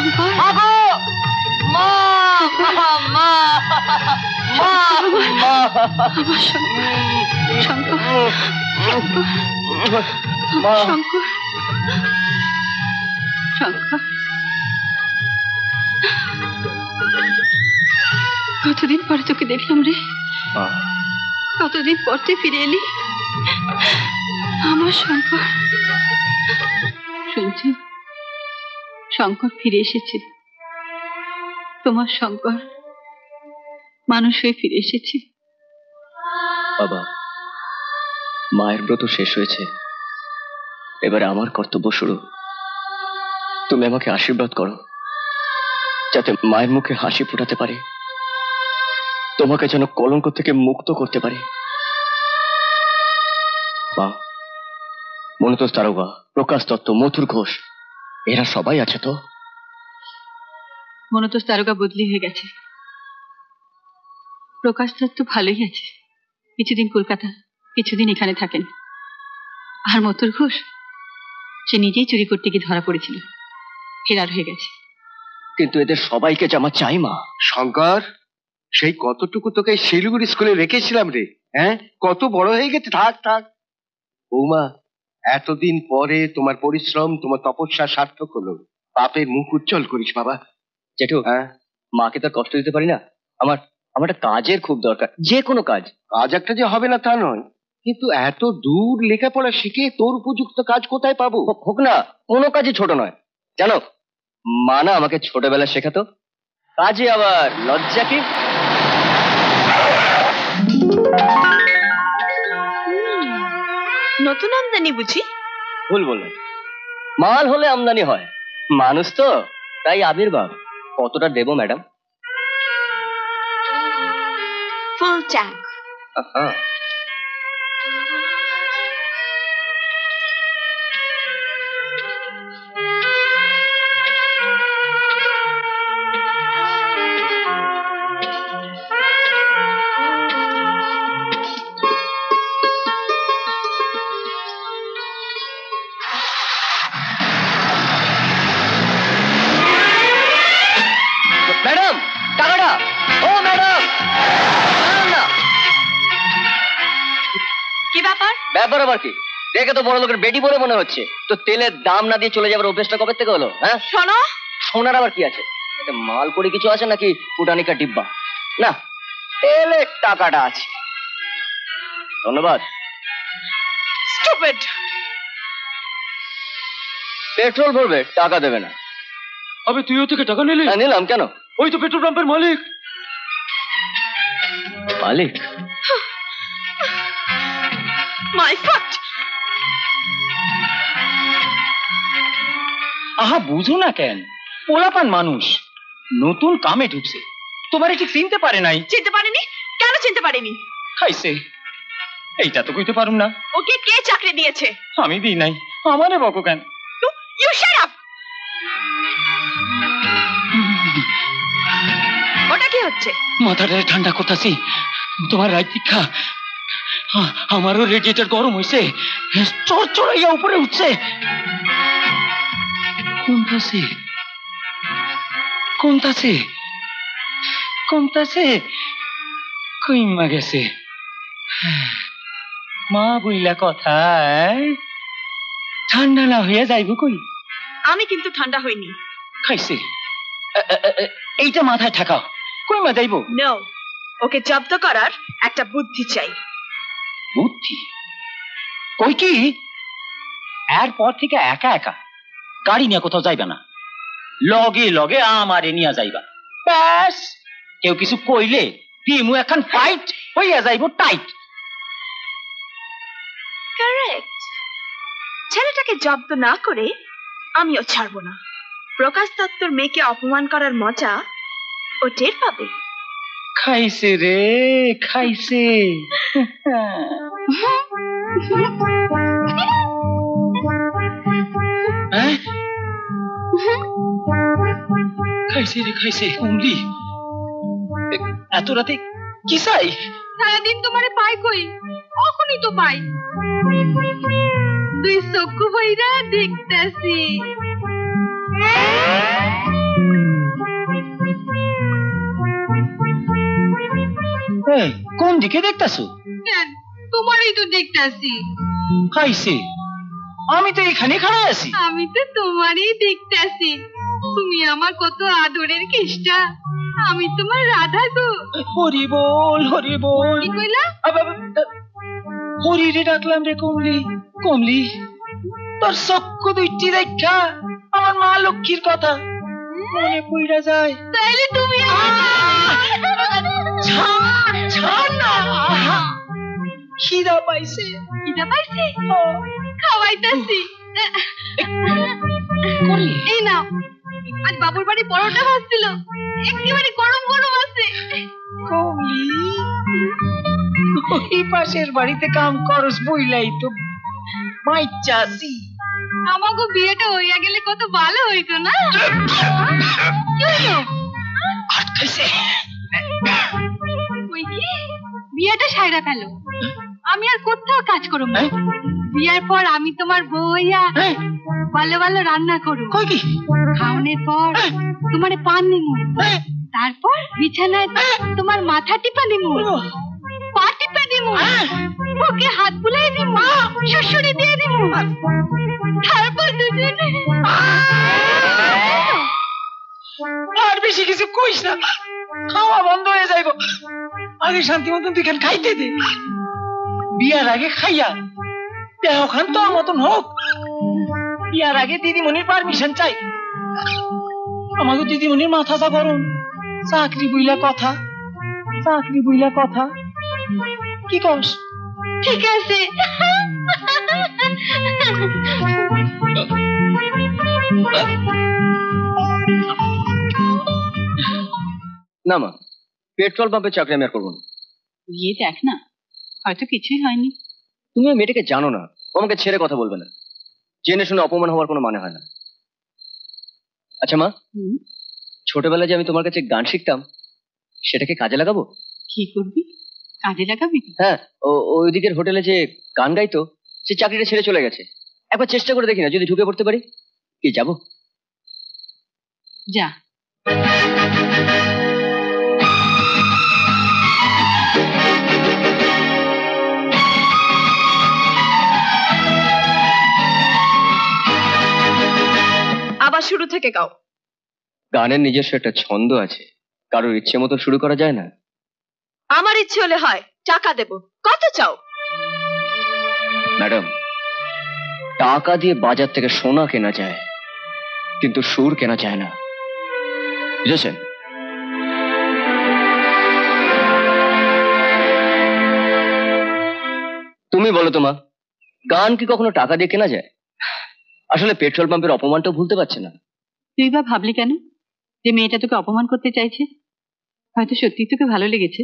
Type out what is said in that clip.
শঙ্কর, মা, মা, মা, শঙ্কর, শঙ্কর, শঙ্কর, কতদিন পরে তোকে দেখলাম রে। কতদিন পর তুই ফিরে এলি আমার শঙ্কর। শুনছ, শঙ্কর ফিরে এসেছে। তোমার শঙ্কর মানুষ হয়ে ফিরে এসেছে। বাবা, মায়ের ব্রত শেষ হয়েছে, এবারে আমার কর্তব্য শুরু। তুমি আমাকে আশীর্বাদ করো, যাতে মায়ের মুখে হাসি ফোটাতে পারে, তোমাকে যেন কলঙ্ক থেকে মুক্ত করতে পারে। মা, মনতোষ দারোগা, প্রকাশ দত্ত, মথুর ঘোষ, এরা সবাই আছে তো? মনতোষ দারোগা বদলি হয়ে গেছে। প্রকাশ দত্ত ভালোই আছে, কিছুদিন কলকাতা, কিছুদিন এখানে থাকেন। আর মথুর ঘোষ, সে নিজেই চুরি করতে গিয়ে ধরা পড়েছিল, ফেরার হয়ে গেছে। কিন্তু এদের সবাইকে যে আমার চাই মা। শঙ্কর, সেই কতটুকু তোকে শিলিগুড়ি স্কুলে রেখেছিলাম রে। হ্যাঁ, কত বড় হয়ে গেছে। থাক থাক বৌমা, এতদিন পরে তোমার পরিশ্রম, তোমার তপস্যা সার্থক হলো। বাপের মুখ উজ্জ্বল করিস বাবা। জেঠু, মাকে তো কষ্ট দিতে পারি না। আমার একটা কাজের খুব দরকার, যে কোনো কাজ। কাজ একটা যে হবে না তা নয়, কিন্তু এত দূর লেখাপড়া শিখে তোর উপযুক্ত কাজ কোথায় পাবো? হোক না, কোনো কাজই ছোট নয়। জানো, মা না আমাকে ছোটবেলা শেখাতো, কাজে আবার লজ্জা কি। নতুন আমদানি বুঝি? ভুল বললাম, মাল হলে আমদানি হয়, মানুষ তো তাই আবির্ভাব। কতটা দেবো ম্যাডাম? Full tank. ম্যাডাম, টাকাটা। ও ম্যাডাম, না। কি ব্যাপার? ব্যাপার আবার কি? দেখে তো বড় লোকের বেটি বলে মনে হচ্ছে। তো তেলের দাম না দিয়ে চলে যাবার অভ্যেসটা কবে থেকে হলো? হ্যাঁ, শোনো, সোনার আবার কি আছে? এতে মাল করে কিছু আছে নাকি পুটানিকা ডিব্বা? না, তেলের টাকাটা আছে। ধন্যবাদ। স্টুপিড। পেট্রোল ভরবে, টাকা দেবে না। আবে তুইও থেকে টাকা নিলি? হ্যাঁ, নিলাম। কেন? ওই তো পেট্রোল পাম্পের মালিক। মালিক? মাই ফট। আহা, বুঝো না কেন? পোলাপান মানুষ, নতুন কামে ঢুকছে, তোমারে ঠিক চিনতে পারে নাই। চিনতে পারিনি? কেন চিনতে পারিনি? খাইছে, এইটা তো কইতে পারুম না। ওকে কে চাকরি দিয়েছে? আমি দিই নাই, আমারে বকো কেন? You shut up. ওটা কি হচ্ছে? মাথাটা ঠান্ডা করতেছি। তোমার রাত দীক্ষা, আমারও রেডিয়েটর গরম হয়েছে, চড়চড়াইয়া উপরে উঠছে। কমতাছে, কমতাছে, কমতাছে, কইমা গেছে। মা বইলা কথা, ঠান্ডা না হইয়া যাইব কই? আমি কিন্তু ঠান্ডা হইনি। খাইছে, এইটা মাথায় ঠাকাও, কইমা যাইব? নো, ওকে জব্দ করার একটা বুদ্ধি চাই। বুদ্ধি? কই কি? এরপর থেকে একা একা গাড়ি নিয়ে কোথাও যাইবা না, লগে লগে আমারে নিয়ে যাইবা। ব্যাস, কেউ কিছু কইলে দিমু এখন ফাইট হইয়া যাইব টাইট। কারেক্ট। ছেলেটাকে জব্দ না করে আমিও ছাড়বো না। প্রকাশ দত্তর মেয়েকে অপমান করার মজা ও টের পাবে। খাইছে রে, খাইছে। খাইছে রে, খাইছে। অমলি, এত রাতে কি চাই? সারাদিন তোমারে পাই কই? কখনই তো পাই। দুই চক্ষু বইরা দেখতেছি। এই, কোন দিকে দেখতেছো? কেন তোমারই তো দেখতে আসি। খাইছে, আমি তো এখানে খাড়া আছি। আমি তো তোমারই দেখতে আসি। তুমি আমার কত আদরের কেষ্টা, আমি তোমার রাধা গো। হরি বল, হরি বল। কি কইলা? হরি রে ডাকলাম রে কমলি। কমলি, তোর চক্ষু দুইটি দেখা আমার মা লক্ষ্মীর কথা মনে পড়া যায়। তাইলে তুমি ছাড় না, খিদা পাইছে। খিদা পাইছে? খাওয়াইতাছি। এই নাও, আজ বাবুর বাড়ি পরোটা ভাজছিল, একেবারে গরম গরম আছে। কমলি, ওই পাশের বাড়িতে কাম করস বইলাই তো মাইচাছি। আমাগো বিয়েটা হইয়া গেলে কত ভালো হইতো না? কি হইলো? আটকাইছে। ওই কি বিয়েটা সাইরা ফেল, আমি আর কোথাও কাজ করব না। বিয়ের পর আমি তোমার বউ হইয়া ভালো ভালো রান্না করব। কই কি? খাওয়ানোর পর তোমার পান নিমু, তারপর বিছানায় তোমার মাথা টিপা দিমু, পা টিপা দিমু, বুকে হাত বুলাই দিমু, শ্বশুরি দিয়ে দিমু, তারপর দুজনে। আর বেশি কিছু কইস না, খাওয়া বন্ধ হয়ে যাইব। আগে শান্তি মতন তুই খান খাইতে দে। বিয়ার আগে খাইয়া দেহ খান তোর মতন হোক। বিয়ার আগে দিদিমণির পারমিশন চাই। আমাকে দিদিমণির মাথাটা গরম। চাকরি বইলা কথা, চাকরি বইলা কথা। কি কস? ঠিক আছে। না মা, পেট্রোল পাম্পে চাকরি আমি আর করবো না। গিয়ে দেখ না, হয়তো কিছুই হয়নি। তুমি ওই মেয়েটাকে জানো না, ও আমাকে ছেড়ে কথা বলবে না। জেনে শুনে অপমান হওয়ার কোনো মানে হয় না। আচ্ছা মা, ছোটবেলায় যে আমি তোমার কাছে গান শিখতাম, সেটাকে কাজে লাগাবো? কি করবি? কাজে লাগাবি? হ্যাঁ, ওই দিকের হোটেলে যে গান গাইতো, সে চাকরিটা ছেড়ে চলে গেছে। একবার চেষ্টা করে দেখি না, যদি ঢুকে পড়তে পারি। কি যাবো? যা। আবার শুরু থেকে গাও। গানের নিজস্ব একটা ছন্দ আছে, কারোর ইচ্ছে মতো শুরু করা যায় না। আমার ইচ্ছে হলে হয়, টাকা দেব। কত চাও? ম্যাডাম, টাকা দিয়ে বাজার থেকে সোনা কেনা যায়, কিন্তু সুর কেনা যায় না, বুঝেছেন? তুমি বলো তো মা, গান কি কখনো টাকা দিয়ে কেনা যায়? আসলে পেট্রোল পাম্পের অপমানটাও ভুলতে পারছে না। তুই বা ভাবলি কেন যে মেয়েটা তোকে অপমান করতে চাইছে? হয়তো সত্যি তোকে ভালো লেগেছে।